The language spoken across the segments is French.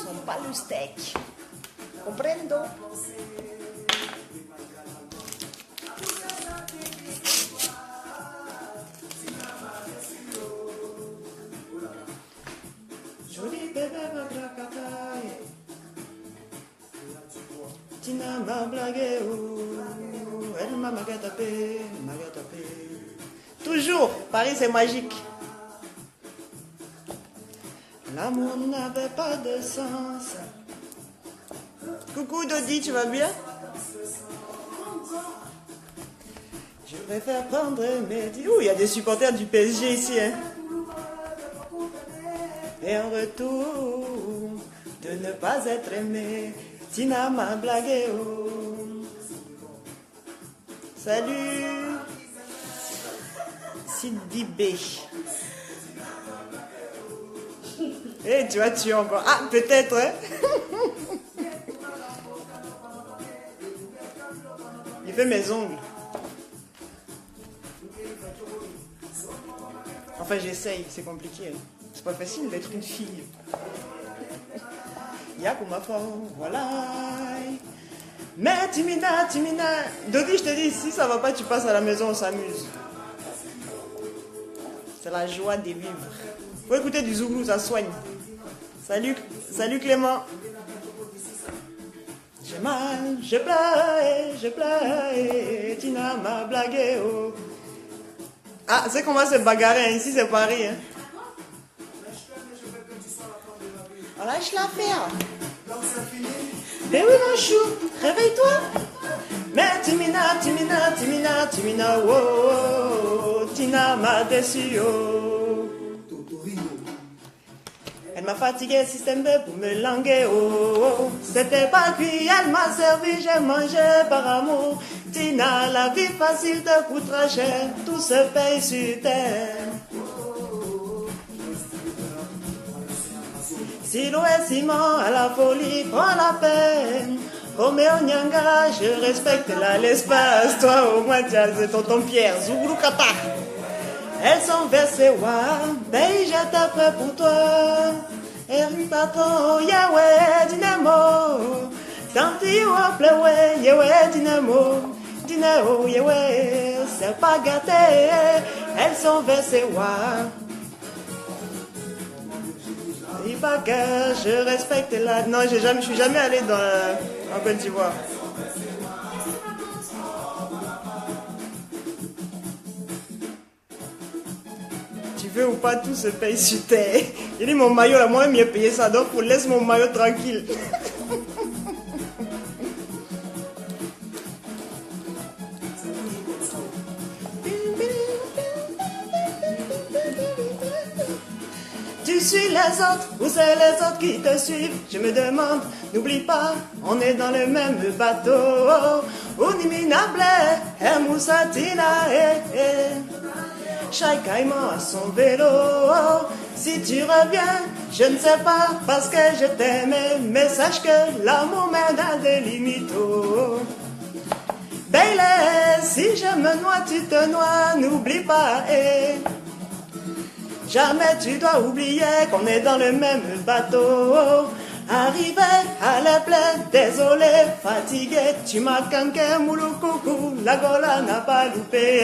sont pas le steak. Comprendo? Joli bébé ma blacataille. Tina m'a blagué, elle m'a tapé. Toujours, Paris c'est magique. L'amour n'avait pas de sens. Coucou Dodi, tu vas bien? Je préfère prendre mes... Ouh, il y a des supporters du PSG ici, hein. Et en retour de ne pas être aimé, Tina m'a blagué. Salut Sidi B. Eh, tu vas tuer encore. Ah, peut-être, hein. Il fait mes ongles. Enfin, j'essaye, c'est compliqué. C'est pas facile d'être une fille. Yakuma fort, voilà. Mais Timina. Dodi, je te dis, si ça va pas, tu passes à la maison, on s'amuse. C'est la joie de vivre. Faut écouter du Zouglou, ça soigne. Salut Clément. J'ai mal, je pleure, Tina m'a blagué. Oh. Ah, c'est qu'on va se bagarrer, hein. Ici c'est Paris. Hein. On lâche l'affaire. Mais oui mon chou, réveille-toi. Mais Timina, oh, Tina m'a déçu, oh. Elle m'a fatigué, système B pour me languer, oh. C'était pas cuit, elle m'a servi, j'ai mangé par amour. Tina, la vie facile te coûtera cher, tout se paye sur terre. Silo et ciment à la folie, prends la peine. Roméo Nyanga, je respecte l'espace. Toi, au moins, tu as tonton Pierre, Zouglou Kata. Elles sont versées, waouh, ben j'étais prêt pour toi. Eri patron, Yahweh, Dynamo. Tanti ou plewe, Yahweh, Dynamo. Dynamo, Yahweh, c'est pas gâté. Elles sont versées, waouh. Dis pas que je respecte la... Non, je suis jamais allé en Côte d'Ivoire. Tu veux ou pas, tout se paye sur terre. J'ai dit mon maillot là, moi-même j'ai payé ça, donc laisse mon maillot tranquille. Tu suis les autres ou c'est les autres qui te suivent? Je me demande, n'oublie pas, on est dans le même bateau. Uniminable, Moussatina, chaque caïman a son vélo. Si tu reviens, je ne sais pas, parce que je t'aime, mais sache que l'amour mène à des limites. Bailey, si je me noie, tu te noies, n'oublie pas, jamais tu dois oublier qu'on est dans le même bateau. Arrivé à la plaine, désolé, fatigué, tu m'as canqué, moulou coucou, la gola n'a pas loupé.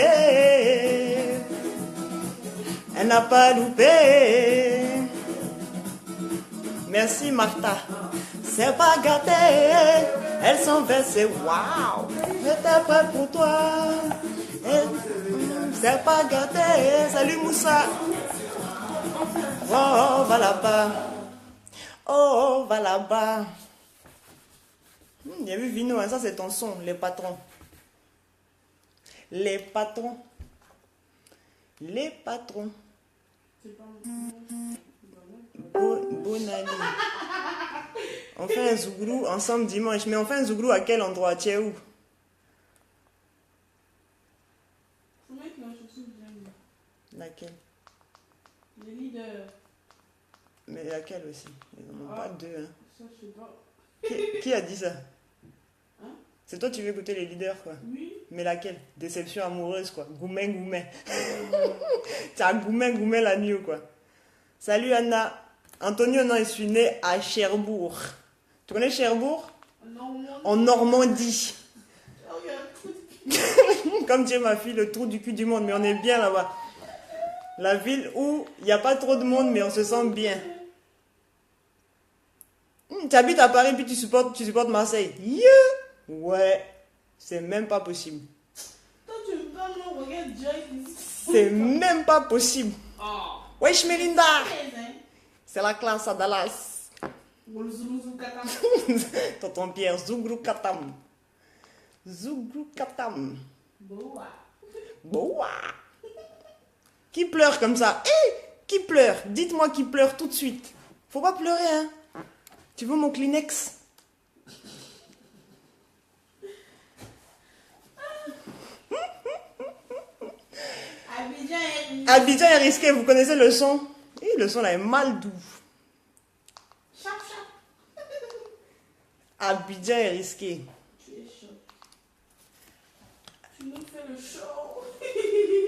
Elle n'a pas loupé. Merci Martha. C'est pas gâté, elles sont versées, waouh, j'étais prêt pour toi. C'est pas gâté, salut Moussa. Oh, va là-bas. Oh, va là-bas. J'ai vu Vino, hein, ça c'est ton son, les patrons. Les patrons. Les patrons. Bonne année. On fait un zouglou ensemble dimanche. Mais on fait un zouglou à quel endroit? Tu es où? Laquelle? Les leaders. Mais laquelle aussi? Ils n'en ont pas deux. Hein. Ça, je sais pas. Qui a dit ça? Hein? C'est toi, tu veux écouter les leaders, quoi. Oui. Mais laquelle? Déception amoureuse, quoi. Goumen. Tu as goumen la nuit, quoi. Salut, Anna. Antonio, non, je suis né à Cherbourg. Tu connais Cherbourg? Non, non. En Normandie. Oh, il y a un truc. Comme dit ma fille, le trou du cul du monde, mais on est bien là-bas. La ville où il n'y a pas trop de monde, mais on se sent bien. Tu habites à Paris, puis tu supportes Marseille. Yeah. Ouais, c'est même pas possible. Toi, tu me parles, non, regarde direct ici. C'est même pas possible. Oh. Wesh Melinda, Hein. c'est la classe à Dallas. Wolzouzou katam. Tonton Pierre, Zougrou Katam. Zougrou Katam. Boa. Boa. Qui pleure comme ça? Hé, qui pleure? Dites-moi qui pleure tout de suite. Faut pas pleurer, hein. Tu veux mon Kleenex? Abidjan est risqué, vous connaissez le son? Et le son là est mal doux. Chap, chap. Abidjan est risqué. Tu es chaud. Tu nous fais le show.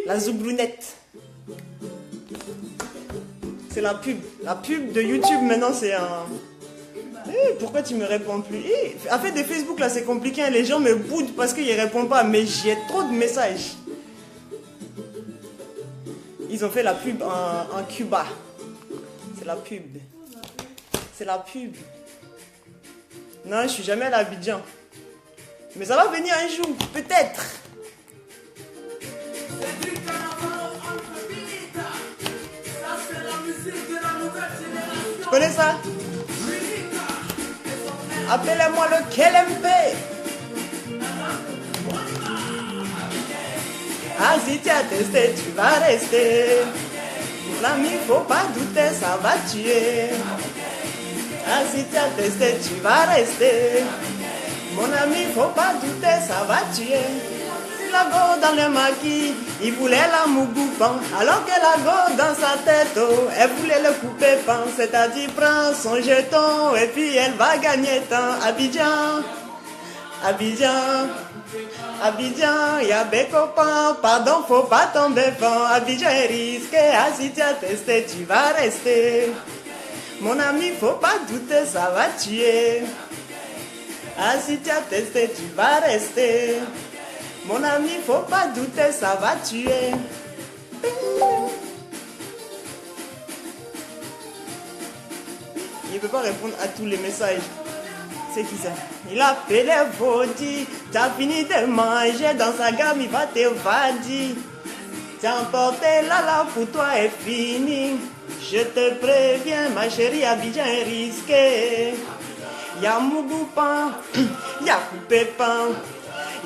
La zoublounette. C'est la pub. La pub de YouTube maintenant c'est un... pourquoi tu me réponds plus? En fait de Facebook là c'est compliqué, hein. Les gens me boudent parce qu'ils répondent pas, mais j'ai trop de messages. Ils ont fait la pub en Cuba. C'est la pub. C'est la pub. Non, je suis jamais allé à Abidjan. Mais ça va venir un jour, peut-être. Tu connais ça? Appelez-moi le KLMP. Ah, si tu as testé, tu vas rester. L'ami, faut pas douter, ça va tuer. Ah, si tu as testé, tu vas rester. Mon ami, faut pas douter, ça va tuer. Si la go dans le maquis, il voulait la mougoupan. Alors que la go dans sa tête, oh, elle voulait le couper pan. C'est-à-dire, prends son jeton et puis elle va gagner temps. Abidjan, Abidjan. Abidjan, y'a des copains, pardon, faut pas tomber fan. Abidjan est risqué, ah si tu as testé, tu vas rester. Mon ami, faut pas douter, ça va tuer. Ah si tu as testé, tu vas rester. Mon ami, faut pas douter, ça va tuer. Il peut pas répondre à tous les messages. C'est qui ça? Il a fait les vaudis. T'as fini de manger dans sa gamme, il va te vadi. T'as emporté là pour toi est fini. Je te préviens, ma chérie, Abidjan est risqué. Y'a Mougoupan, y'a Coupé Pan,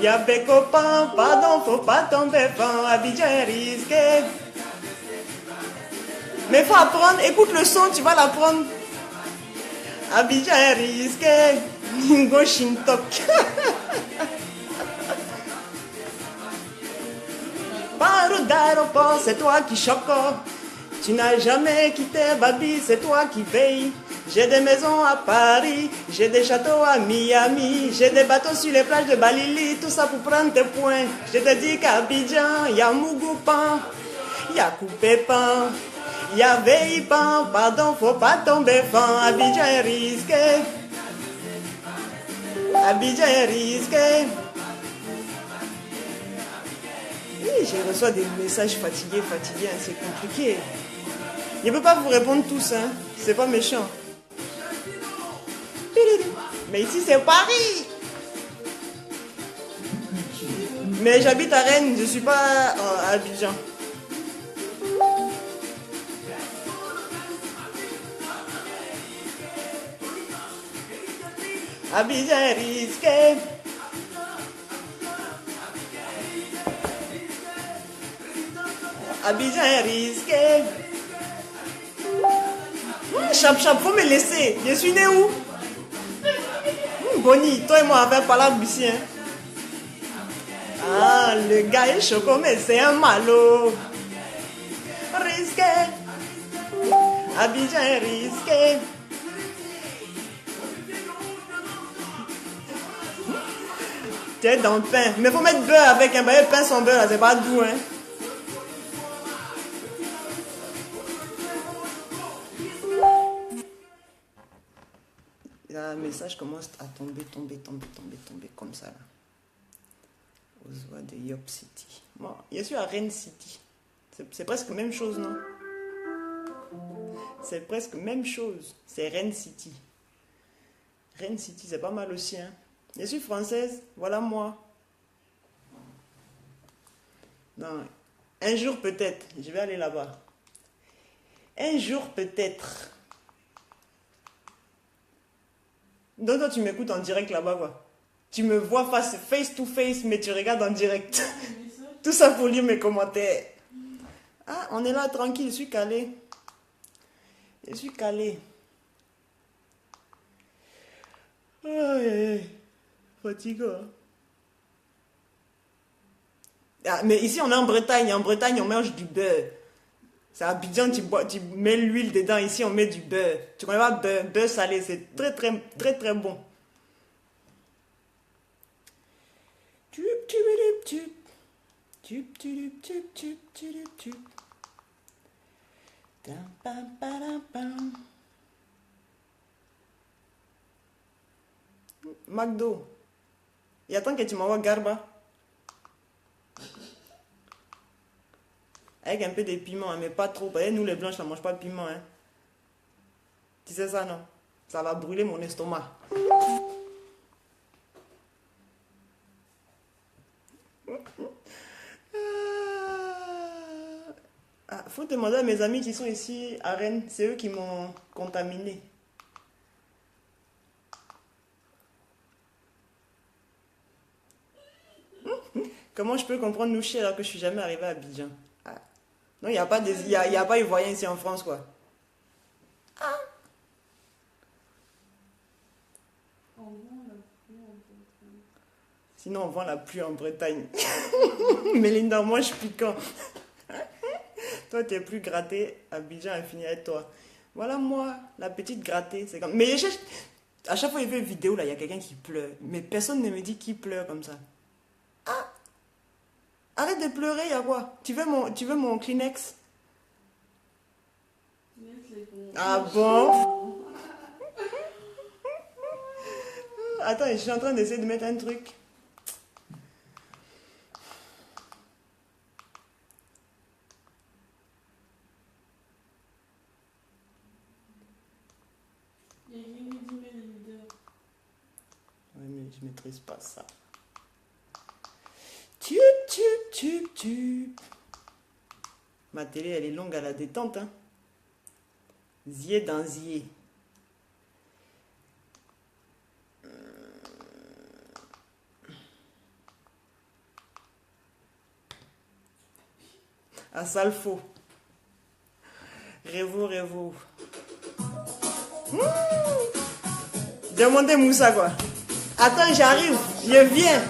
y'a Bécopan, pardon, faut pas tomber fan. Abidjan est risqué. Mais faut apprendre, écoute le son, tu vas l'apprendre. Abidjan est risqué. Go Shintok. Par d'aéroport, c'est toi qui choque. Tu n'as jamais quitté Babi, c'est toi qui veille. J'ai des maisons à Paris, j'ai des châteaux à Miami, j'ai des bateaux sur les plages de Balili, tout ça pour prendre tes points. Je te dis qu'à Abidjan, y'a Mougoupan, y'a Coupé Pan, y'a Veipan, pardon, faut pas tomber fan. Abidjan est risqué. Abidjan est risqué. Oui, je reçois des messages fatigués, hein, c'est compliqué. Je ne peux pas vous répondre tous, hein. C'est pas méchant. Mais ici c'est Paris. Mais j'habite à Rennes, je ne suis pas à Abidjan. Abidjan est risqué. Abidjan est risqué. Chap chap, faut me laisser. Je suis né où? Bonnie, toi et moi avec pas la ici. Hein? Ah, le gars est choco, mais c'est un malo. Risqué. Abidjan est risqué. T'es dans le pain. Mais faut mettre beurre avec un pain sans beurre, là, c'est pas doux, hein. Un message commence à tomber comme ça là. Aux oies de Yop City. Bon, je suis à Rennes City. C'est presque même chose, non? C'est presque même chose. C'est Rennes City. Rennes City, c'est pas mal aussi, hein. Je suis française, voilà moi. Non, un jour peut-être, je vais aller là-bas. Un jour peut-être. Donc toi tu m'écoutes en direct là-bas quoi. Tu me vois face to face mais tu regardes en direct. Tout ça pour lire mes commentaires. Ah, on est là tranquille, je suis calé. Je suis calé. Fatigant. Ah, mais ici on est en Bretagne. En Bretagne on mange du beurre. C'est à Abidjan, tu mets l'huile dedans. Ici on met du beurre. Tu connais pas beurre salé, c'est très bon. McDo. Il attend que tu m'envoies Garba. Avec un peu de piment, hein, mais pas trop. Parce que nous les blanches, on ne mange pas de piment. Hein. Tu sais ça, non? Ça va brûler mon estomac. Ah, faut demander à mes amis qui sont ici à Rennes. C'est eux qui m'ont contaminé. Comment je peux comprendre Nouchi alors que je suis jamais arrivé à Abidjan? Ah. Non, il n'y a pas y a pas Ivoirien ici en France, quoi. Ah. Sinon, on vend la pluie en Bretagne. Mélinda, moi, je suis piquant. Toi, tu es plus gratté. Abidjan a fini avec toi. Voilà, moi, la petite grattée. C'est comme... Mais à chaque fois que je fais une vidéo, là, il y a quelqu'un qui pleure. Mais personne ne me dit qui pleure comme ça. Ah! Arrête de pleurer, il y a quoi? Tu veux mon Kleenex? Ah bon? Attends, je suis en train d'essayer de mettre un truc. Oui, mais je maîtrise pas ça. Tup. Ma télé, elle est longue à la détente, hein. Zier dans zier. À Salfo. Révo. Demandez Moussa, quoi. Attends, j'arrive. Je viens.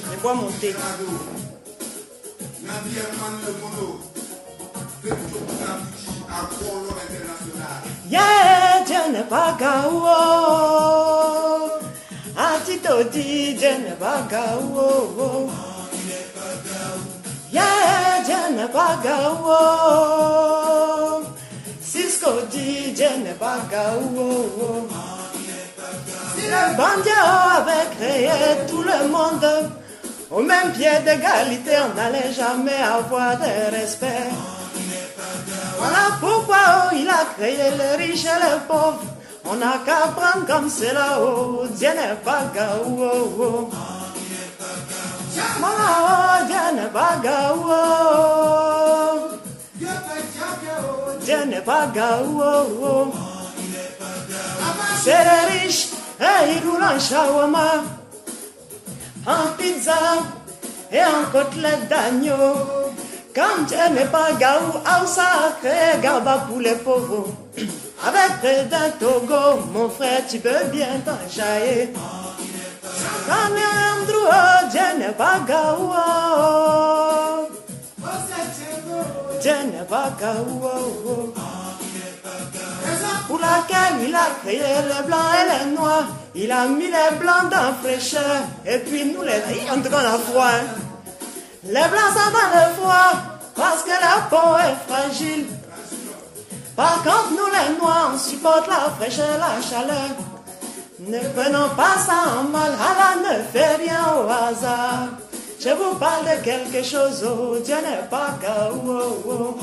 Je bois mon thé. Yeah, Dieu n'est pas gaou. Ah, Tito dit, Dieu n'est pas gaou. Yeah, Dieu n'est pas gaou. Cisco dit, Dieu n'est pas gaou. Si le bandiao avait créé tout le monde au même pied d'égalité, on n'allait jamais avoir de respect. Voilà pourquoi il a créé les riches et les pauvres. On n'a qu'à prendre comme c'est là-haut. Dieu n'est pas gaou. Dieu n'est pas gaou. Dieu n'est pas gaou. C'est les riches et ils roulent en shawarma, en pizza et en côtelette d'agneau. Quand Dieu n'est pas gaou, ça crée Garba pour les pauvres. Avec près d'un Togo, mon frère, tu peux bien t'enjailler. Quand Andrew, Dieu n'est pas gaou. Dieu n'est pas gaou. Pour laquelle il a créé les blancs et les noirs. Il a mis les blancs dans la fraîcheur. Et puis nous les... En tout cas on a froid. Hein. Les blancs sont dans le froid. Parce que la peau est fragile. Par contre, nous les noirs, on supporte la fraîcheur, la chaleur. Ne prenons pas ça en mal, Allah ne fait rien au hasard. Je vous parle de quelque chose, oh, Dieu n'est pas gaou, oh, oh.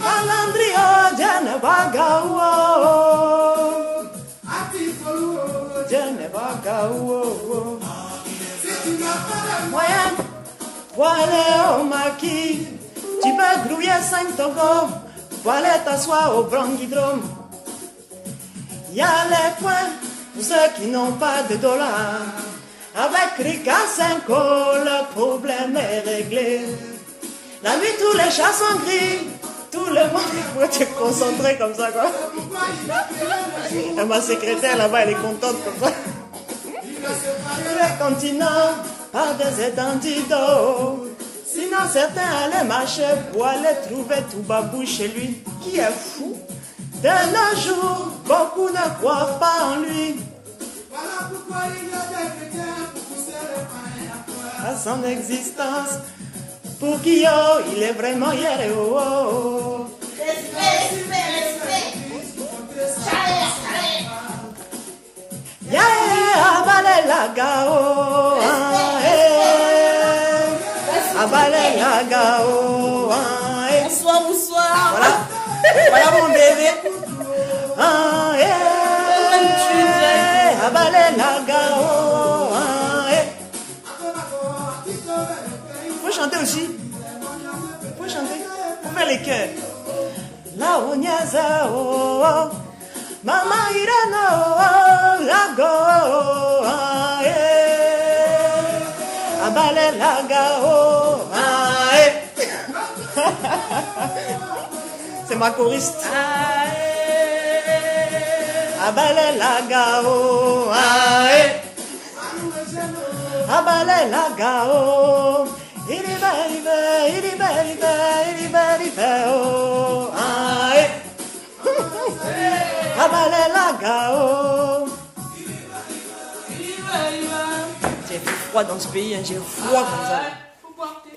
Alandrio, Dieu n'est pas gaou, oh, oh. Dieu n'est pas gaou, oh, oh. Moyen, pour aller au maquis, tu peux grouiller 5 tongos, pour aller t'asseoir au branguidrome. Y a les points pour ceux qui n'ont pas de dollars. Avec Rika 5 le problème est réglé. La nuit, tous les chats sont gris. Tout le monde faut te concentrer comme ça, quoi. Et ma secrétaire là-bas, elle est contente comme ça. Le continent par des étendues d'eau. Sinon, certains allaient marcher pour aller trouver tout babou chez lui, qui est fou. De nos jours, beaucoup ne croient pas en lui. Voilà pourquoi il y a des chrétiens pour pousser les païens À son existence, pour qui oh, il est vraiment hier et oh, oh, oh. Respect. Chaleur. Yeah, abale la gao, abale la gao, Bonsoir. Voilà, voilà mon bébé. Abale la gao, faut chanter aussi. Faut chanter. Faut faire les chœurs. La onyaza oh, oh. Mama irano oh, la go abale la gao c'est ma choriste. Abale la gao abale la gao oh abale la gao. J'ai froid dans ce pays, hein. J'ai froid comme ça. Faut boire thé.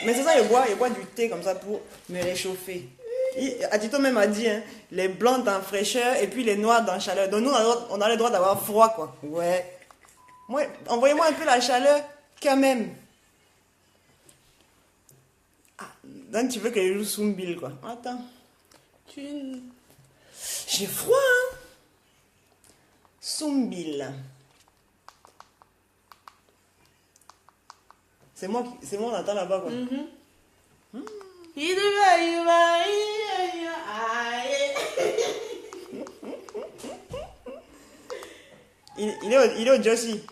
Mais c'est ça, il boit du thé comme ça pour me réchauffer. Atito même a dit, hein, les blancs dans fraîcheur et puis les noirs dans chaleur. Donc nous, on a le droit d'avoir froid, quoi. Ouais. Moi, envoyez-moi un peu la chaleur, quand même. Ah, donc tu veux que je joue Soumbil, quoi. Attends. J'ai froid, hein. Soumbil. C'est moi, on attend là-bas, quoi. Il est au Josie.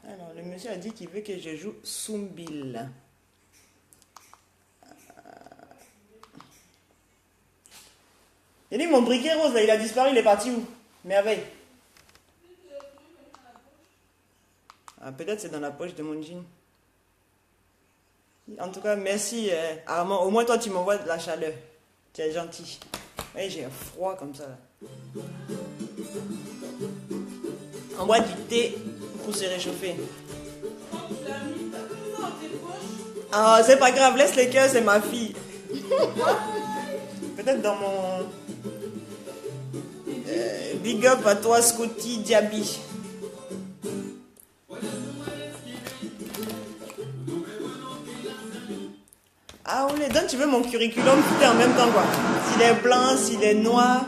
Alors, le monsieur a dit qu'il veut que je joue Soumbil. Il dit mon briquet rose, là, il a disparu, il est parti où? Merveille. Ah, peut-être c'est dans la poche de mon jean. En tout cas, merci Armand. Au moins toi tu m'envoies de la chaleur. Tu es gentil. Oui, j'ai froid comme ça. Là. On boit du thé pour se réchauffer. Ah, c'est pas grave, laisse les cœurs, c'est ma fille. Peut-être dans mon... big up à toi, Scotty Diaby. Ah oui, donc tu veux mon curriculum tout en même temps, quoi. S'il est blanc, s'il est noir,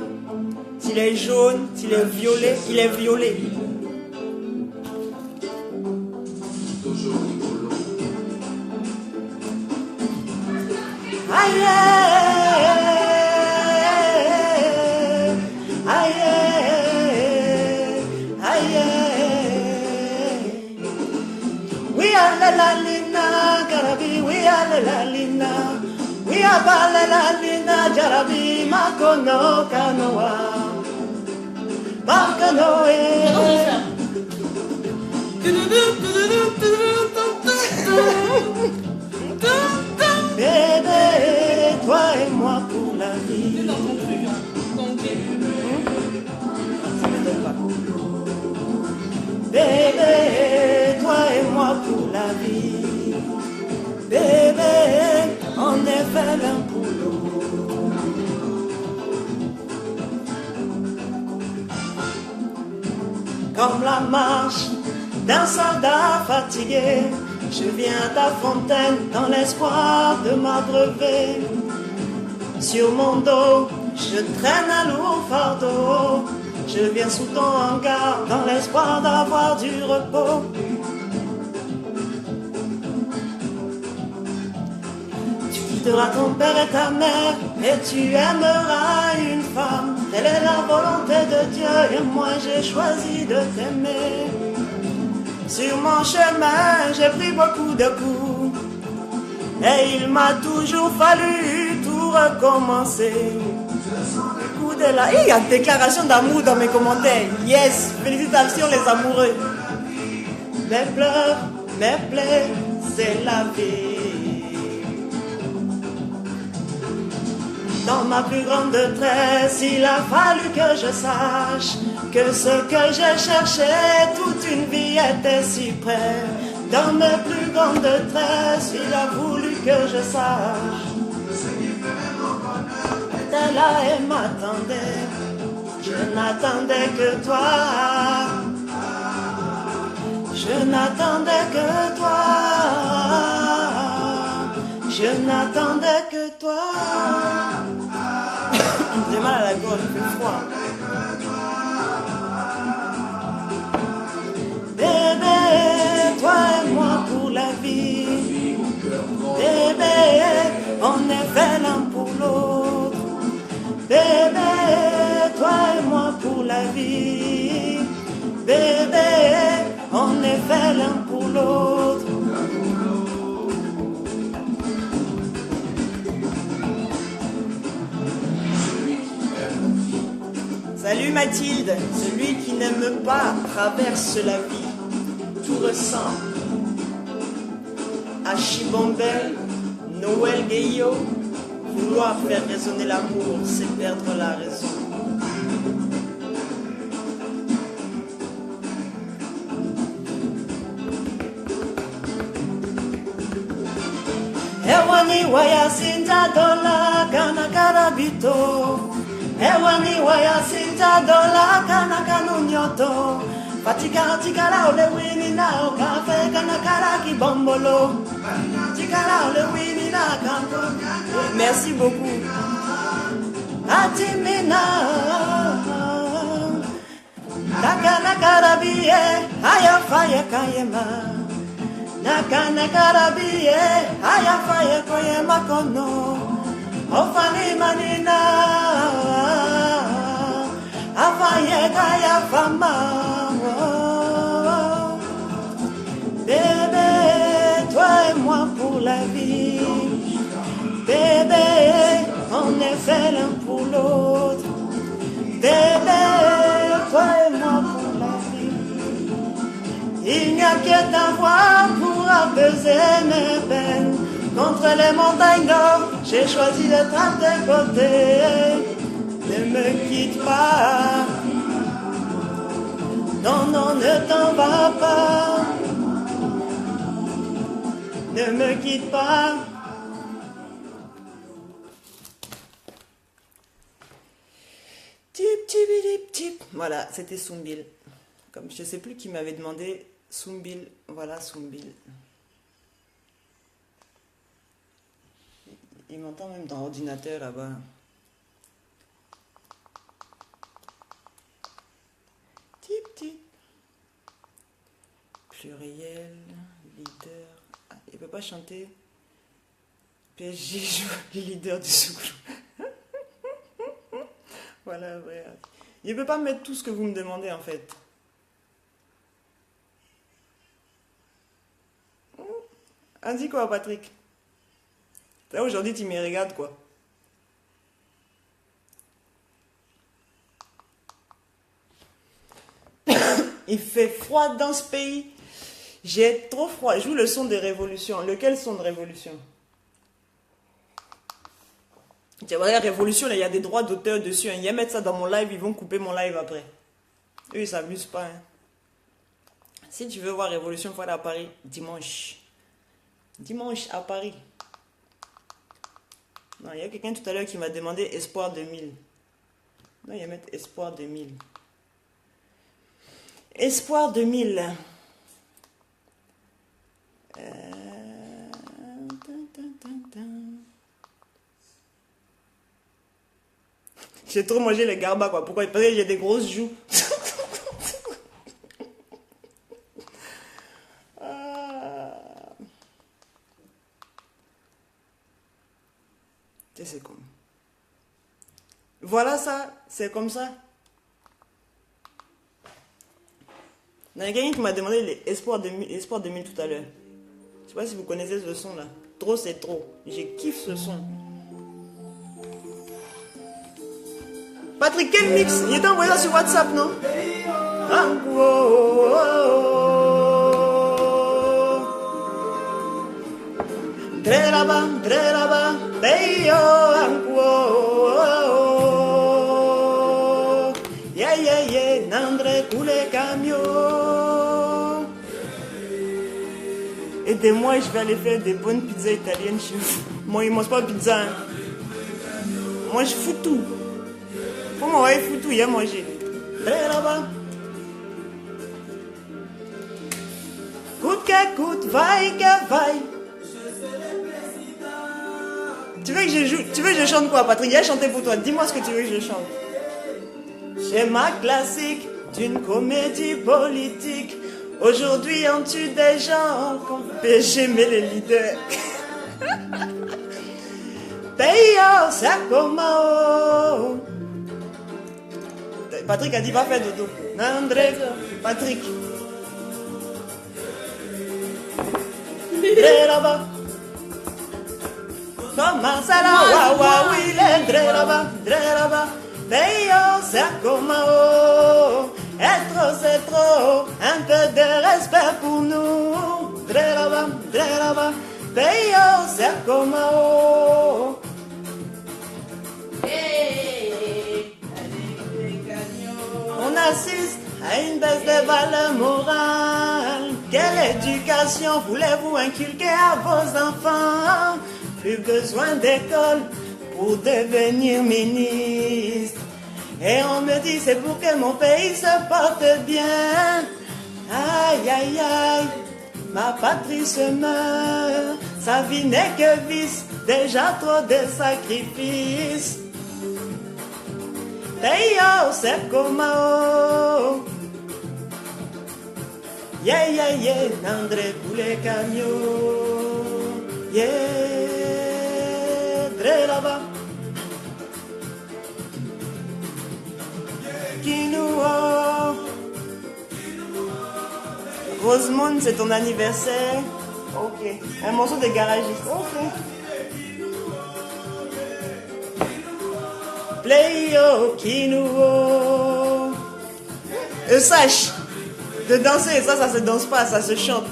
s'il est jaune, s'il est violet, il est violet. Aïe, aïe, aïe, we are la lina, Garabi, we are la lina, we are la lina, Jarabi, Makono, Kanoa, Makanoe. Bébé, toi et moi pour la vie. comme la marche d'un soldat fatigué. Je viens à ta fontaine dans l'espoir de m'abreuver. Sur mon dos, je traîne un lourd fardeau. Je viens sous ton hangar dans l'espoir d'avoir du repos. Tu quitteras ton père et ta mère et tu aimeras une femme. Telle est la volonté de Dieu et moi j'ai choisi de t'aimer. Sur mon chemin, j'ai pris beaucoup de coups et il m'a toujours fallu tout recommencer. Il y a une déclaration d'amour dans mes commentaires. Yes, félicitations les amoureux. Mes pleurs, mes plaies, c'est la vie. Dans ma plus grande détresse, il a fallu que je sache que ce que j'ai cherché toute une vie était si près. Dans mes plus grandes détresses, il a voulu que je sache. Elle là et m'attendait, je n'attendais que toi. Je n'attendais que toi. Je n'attendais que toi. J'ai mal à la gorge, il fait froid. Bébé, toi et moi pour la vie. Bébé, on est fait l'un pour l'autre. Bébé, toi et moi pour la vie. Bébé, on est fait l'un pour l'autre. Salut Mathilde, celui qui n'aime pas traverse la vie. Tout ressent. Achibombel, Noël Gueillot. Vouloir faire résonner l'amour, c'est perdre la raison. Ewani waya sinta dola kana karabito. Ewani waya sinta dola kana kanunyoto. Fatika tikala ole wini na okafe kana karaki bombolo. Tikala ole wini na kanto. Merci beaucoup. Atimina. Nakana karabie aya faya kayema. Nakana karabie aya faya koyema kono. Ofani manina. Afaye kaya fama. Bébé, toi et moi pour la vie. Bébé, on est fait l'un pour l'autre. Bébé, toi et moi pour la vie. Il n'y a que ta voix pour apaiser mes peines. Contre les montagnes d'or, j'ai choisi d'être à tes côtés. Ne me quitte pas. Non, non, ne t'en vas pas. Ne me quitte pas. Tip, tip, tip. Voilà, c'était Soumbil. Comme je ne sais plus qui m'avait demandé Soumbil. Voilà, Soumbil. Il m'entend même dans l'ordinateur là-bas. Tip, tip. Pluriel, leader. Ah, il ne peut pas chanter. PSG joue leader du Soukoulou. Voilà, ouais. Il ne peut pas mettre tout ce que vous me demandez en fait. Dis quoi, Patrick? Là, aujourd'hui, tu me regardes quoi? Il fait froid dans ce pays. J'ai trop froid. Je joue le son de Révolution. Lequel son de Révolution? Tu vois, la Révolution, là, il y a des droits d'auteur dessus. Hein. Ils vont mettre ça dans mon live, ils vont couper mon live après. Eux, ils s'abusent pas. Hein. Si tu veux voir Révolution, il faut aller à Paris dimanche. Dimanche à Paris. Non, il y a quelqu'un tout à l'heure qui m'a demandé Espoir 2000. Non, il va mettre Espoir 2000. Espoir 2000. J'ai trop mangé les garbas, quoi. Pourquoi? Parce que j'ai des grosses joues. C'est comme. Voilà ça, c'est comme ça. Il y a quelqu'un qui m'a demandé les Espoir 2000 tout à l'heure. Je sais pas si vous connaissez ce son là. Trop c'est trop. Je kiffe ce son. Patrick, quel mix? Il était envoyé ça sur WhatsApp, non? Dre là-bas, beyo anko. Yeah, yeah, yeah, nandre coule camion. Aidez-moi, je vais aller faire des bonnes pizzas italiennes chez vous. Moi, ils mangent pas pizza. Hein. Moi, je fous tout. Faut m'envoyer foutu, il a mangé. Très là-bas. Coûte que coûte, vaille que vaille. Tu veux que je joue? Tu veux que je chante quoi, Patrick? Il a chanté pour toi. Dis-moi ce que tu veux que je chante. Schéma classique d'une comédie politique. Aujourd'hui, on tue des gens qu'on fait j'aimer les leaders. Payo, c'est comment? Patrick a dit va faire dodo. André, Patrick. Dré là-bas. Comment ça là? Waouh, waouh, oui, les dré là-bas, dré là-bas. Payo, c'est comment? Être, c'est trop. Un peu de respect pour nous. Dré là-bas, dré là-bas. Payo, c'est comment? On assiste à une baisse des valeurs morales. Quelle éducation voulez-vous inculquer à vos enfants? Plus besoin d'école pour devenir ministre. Et on me dit c'est pour que mon pays se porte bien. Aïe, aïe, aïe, ma patrie se meurt. Sa vie n'est que vice, déjà trop de sacrifices. Hey yo, c'est comment? Yeah, yeah, yeah, André pour les camions. Yeah, Dré là-bas. Kinouo. Rosemonde, c'est ton anniversaire. Ok. Un morceau de garagiste. Ok. Play yo, Kinouo. Sache, de danser, ça se danse pas, ça se chante.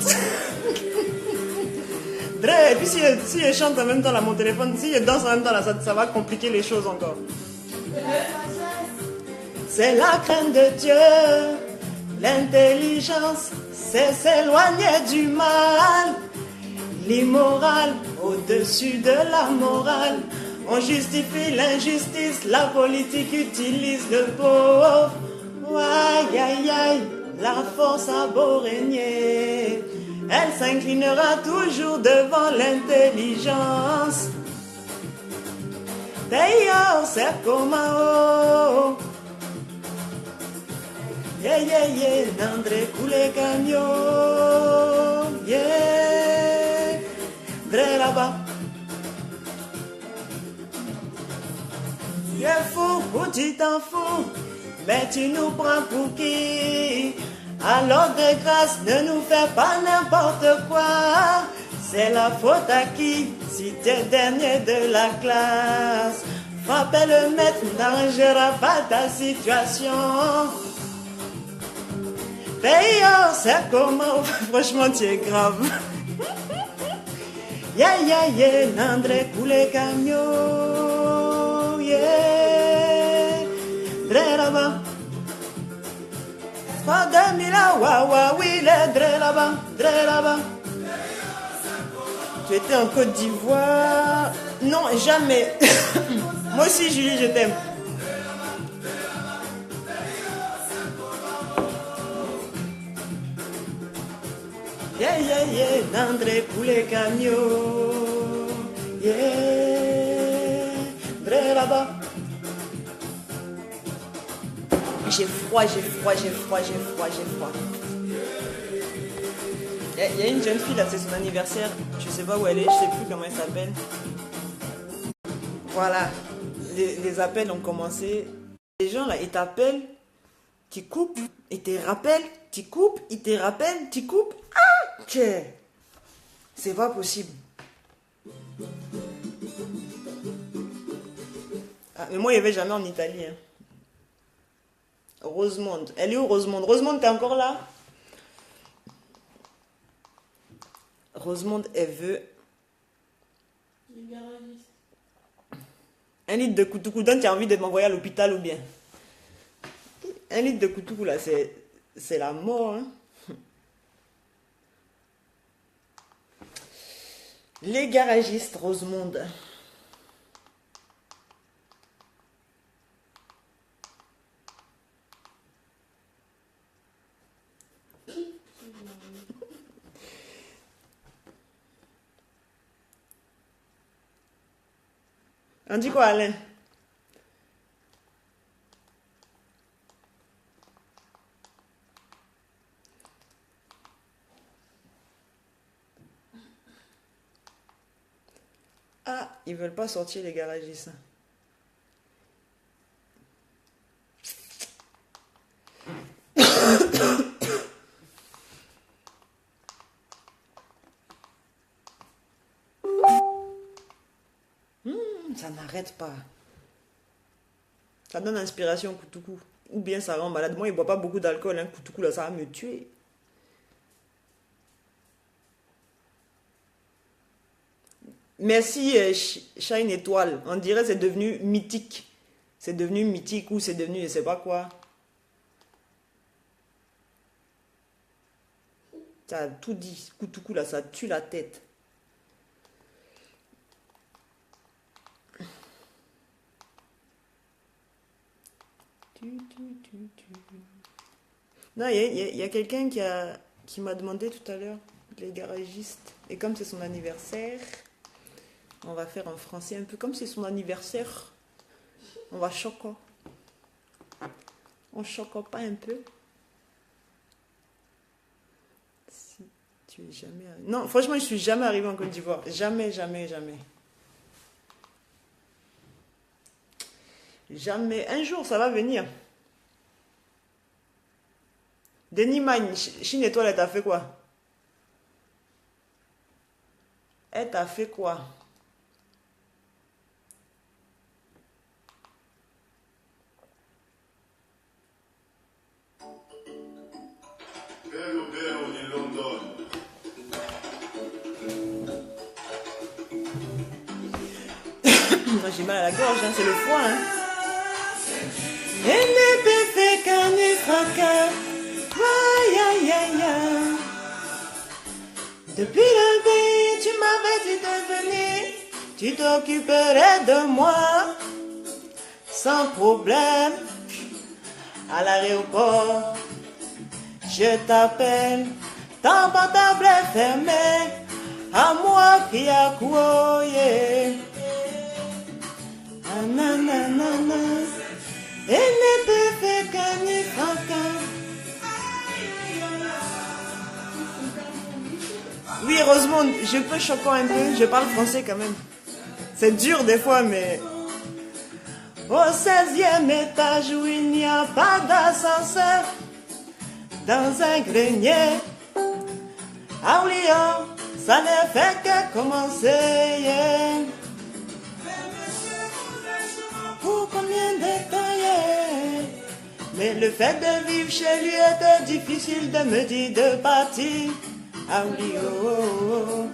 Dre, et puis si je chante en même temps là, mon téléphone, si je danse en même temps là, ça va compliquer les choses encore. C'est la crainte de Dieu, l'intelligence, c'est s'éloigner du mal. L'immoral au-dessus de la morale. On justifie l'injustice, la politique utilise le pauvre. Aïe, aïe, aïe, la force a beau régner, elle s'inclinera toujours devant l'intelligence. D'ailleurs, c'est comment? Yeah, yeah, yeah, Nandré coulé camion. Yeah, Dré là-bas. Tu es fou ou tu t'en fous, mais tu nous prends pour qui? Alors de grâce, ne nous fais pas n'importe quoi. C'est la faute à qui? Si t'es dernier de la classe. Frapper le maître n'arrangera pas ta situation. Payons, c'est comment? Franchement, tu es grave. Yeah, yeah, yeah, Nandré coulé camion. Yeah, Dré là-bas. 2000 ans, waouh, oui, les Dré là-bas, Dré là-bas. Tu étais en Côte d'Ivoire? Non, jamais. Moi aussi, Julie, je t'aime. yeah, d'André pour les camions. Yeah, André là-bas. J'ai froid, j'ai froid, j'ai froid, j'ai froid, j'ai froid. Il y a une jeune fille là, c'est son anniversaire. Je sais pas où elle est, je sais plus comment elle s'appelle. Voilà, les appels ont commencé. Les gens là, ils t'appellent, tu coupes, ils te rappellent, tu coupes, ils te rappellent, tu coupes. Ah, tiens, c'est pas possible. Ah, mais moi, il n'y avait jamais en Italie. Hein. Rosemonde. Elle est où, Rosemonde? Rosemonde, t'es encore là? Rosemonde, elle veut Les garagistes. 1 litre de koutoukou. Donc, tu as envie de m'envoyer à l'hôpital ou bien? 1 litre de koutoukou, là, c'est la mort. Hein? Les garagistes, Rosemonde. On dit quoi, Alain? Ah, ils veulent pas sortir les garagistes. Ça n'arrête pas. Ça donne inspiration, Koutoukou. Ou bien ça rend malade. Moi, il ne boit pas beaucoup d'alcool. Hein. Koutoukou, là, ça va me tuer. Merci, Shine Étoile. On dirait que c'est devenu mythique. C'est devenu mythique ou c'est devenu je sais pas quoi. Ça a tout dit. Koutoukou, là, ça tue la tête. Non, il y a quelqu'un qui m'a demandé tout à l'heure, les garagistes. Et comme c'est son anniversaire, on va faire en français un peu. Comme c'est son anniversaire, on va choquer. On choque pas un peu? Si tu es jamais arrivé. Non, franchement, je suis jamais arrivé en Côte d'Ivoire. Jamais, jamais, jamais. Jamais. Un jour, ça va venir. Denis Magne, Chine Étoile, elle t'a fait quoi? Elle t'a fait quoi? Bello Bello di London. J'ai mal à la gorge, hein, c'est le foie. Hein. Elle ne peut faire qu'un fracas. Aïe, aïe, aïe, aïe. Depuis le début, tu m'avais dit de venir. Tu t'occuperais de moi. Sans problème. À l'aéroport, je t'appelle. Ton portable est fermé. À moi qui a couillé. Nanana. Elle ne peut faire qu'un fracas. Oui, Rosemonde, je peux choquer un peu, je parle français quand même. C'est dur des fois, mais... Au 16e étage où il n'y a pas d'ascenseur, dans un grenier, à Lyon, ça ne fait que commencer. Yeah. Pour combien de temps, yeah. Mais le fait de vivre chez lui était difficile de me dire de partir. Ah oui, oh, oh, oh.